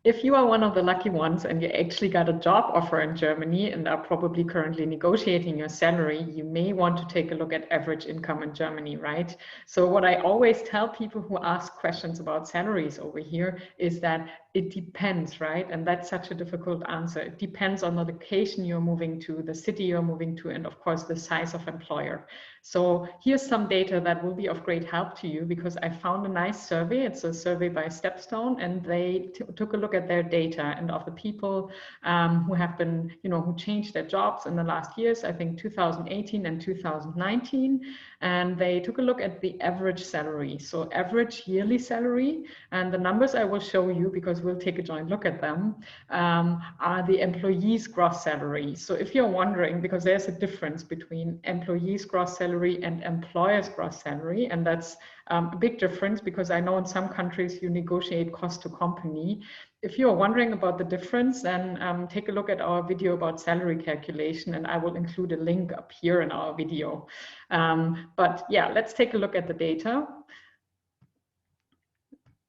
If you are one of the lucky ones and you actually got a job offer in Germany and are probably currently negotiating your salary, you may want to take a look at average income in Germany, right? So what I always tell people who ask questions about salaries over here is that it depends, right? And that's such a difficult answer. It depends on the location you're moving to, the city you're moving to, and of course the size of employer. So here's some data that will be of great help to you, because I found a nice survey. It's a survey by Stepstone, and they took a look at their data and of the people who have been, who changed their jobs in the last years, I think 2018 and 2019. And they took a look at the average salary, so average yearly salary. And the numbers I will show you, because we'll take a joint look at them, are the employees' gross salary. So if you're wondering, because there's a difference between employees' gross salary and employers' gross salary, and that's a big difference, because I know in some countries you negotiate cost to company. If you're wondering about the difference, then take a look at our video about salary calculation, and I will include a link up here in our video. But yeah, let's take a look at the data.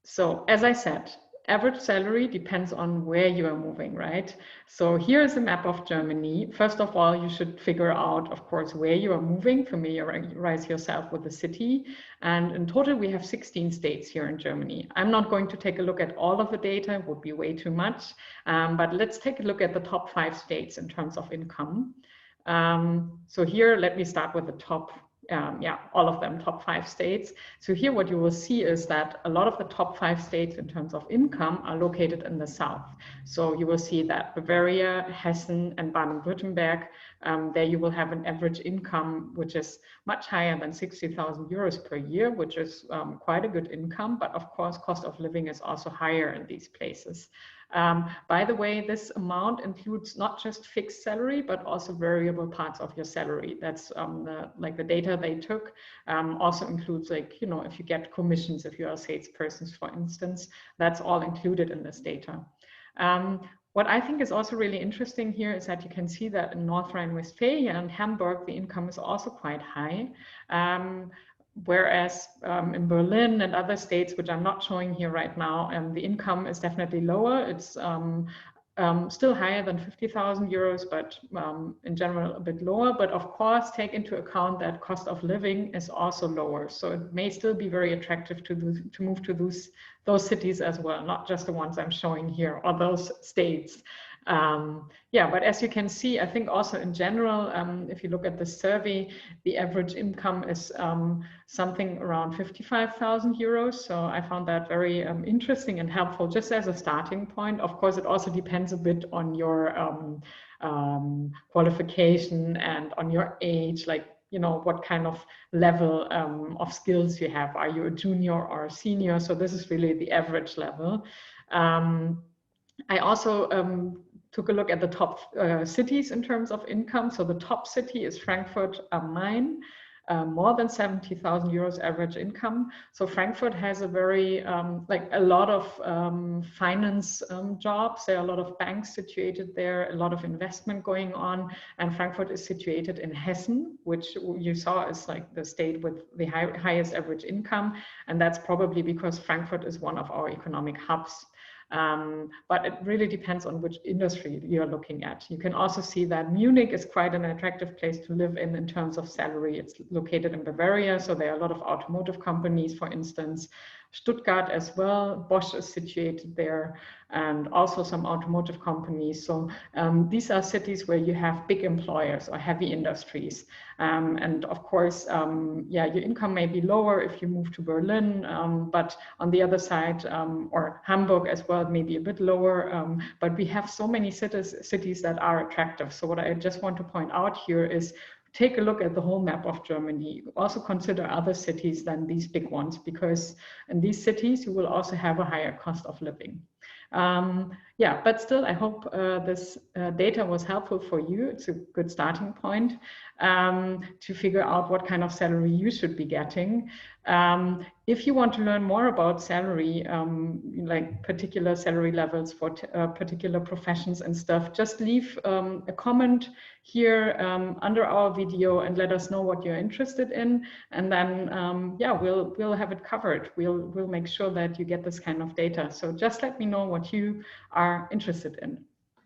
So as I said, average salary depends on where you are moving, right? So here is a map of Germany. First of all, you should figure out, of course, where you are moving, familiarize yourself with the city. And in total, we have 16 states here in Germany. I'm not going to take a look at all of the data, it would be way too much. But let's take a look at the top 5 states in terms of income. So here, let me start with the top all of them, top 5 states. So here what you will see is that a lot of the top 5 states in terms of income are located in the south. So you will see that Bavaria, Hessen, and Baden-Württemberg, there you will have an average income which is much higher than 60,000 euros per year, which is quite a good income. But of course, cost of living is also higher in these places. By the way, this amount includes not just fixed salary, but also variable parts of your salary. That's the data they took also includes, like, if you get commissions, if you are salespersons, for instance, that's all included in this data. What I think is also really interesting here is that you can see that in North Rhine-Westphalia and Hamburg, the income is also quite high. Whereas in Berlin and other states, which I'm not showing here right now, the income is definitely lower. It's still higher than 50,000 euros, but in general a bit lower. But of course, take into account that cost of living is also lower. So it may still be very attractive to move to those cities as well, not just the ones I'm showing here or those states. But as you can see, I think also in general, if you look at the survey, the average income is something around 55,000 euros. So I found that very interesting and helpful just as a starting point. Of course, it also depends a bit on your qualification and on your age, like, what kind of level of skills you have. Are you a junior or a senior? So this is really the average level. I also took a look at the top cities in terms of income. So the top city is Frankfurt am Main, more than 70,000 euros average income. So Frankfurt has a very, a lot of finance jobs. There are a lot of banks situated there, a lot of investment going on. And Frankfurt is situated in Hessen, which you saw is like the state with the highest average income. And that's probably because Frankfurt is one of our economic hubs. But it really depends on which industry you're looking at. You can also see that Munich is quite an attractive place to live in terms of salary. It's located in Bavaria, so there are a lot of automotive companies, for instance. Stuttgart as well, Bosch is situated there, and also some automotive companies. So these are cities where you have big employers or heavy industries. And of course, your income may be lower if you move to Berlin, but on the other side, or Hamburg as well, maybe a bit lower. But we have so many cities that are attractive. So what I just want to point out here is, take a look at the whole map of Germany. Also consider other cities than these big ones, because in these cities, you will also have a higher cost of living. Yeah, but still, I hope this data was helpful for you. It's a good starting point to figure out what kind of salary you should be getting. If you want to learn more about salary, like particular salary levels for particular professions and stuff, just leave a comment here under our video and let us know what you're interested in. And then, yeah, we'll have it covered. We'll make sure that you get this kind of data. So just let me know what you are interested in.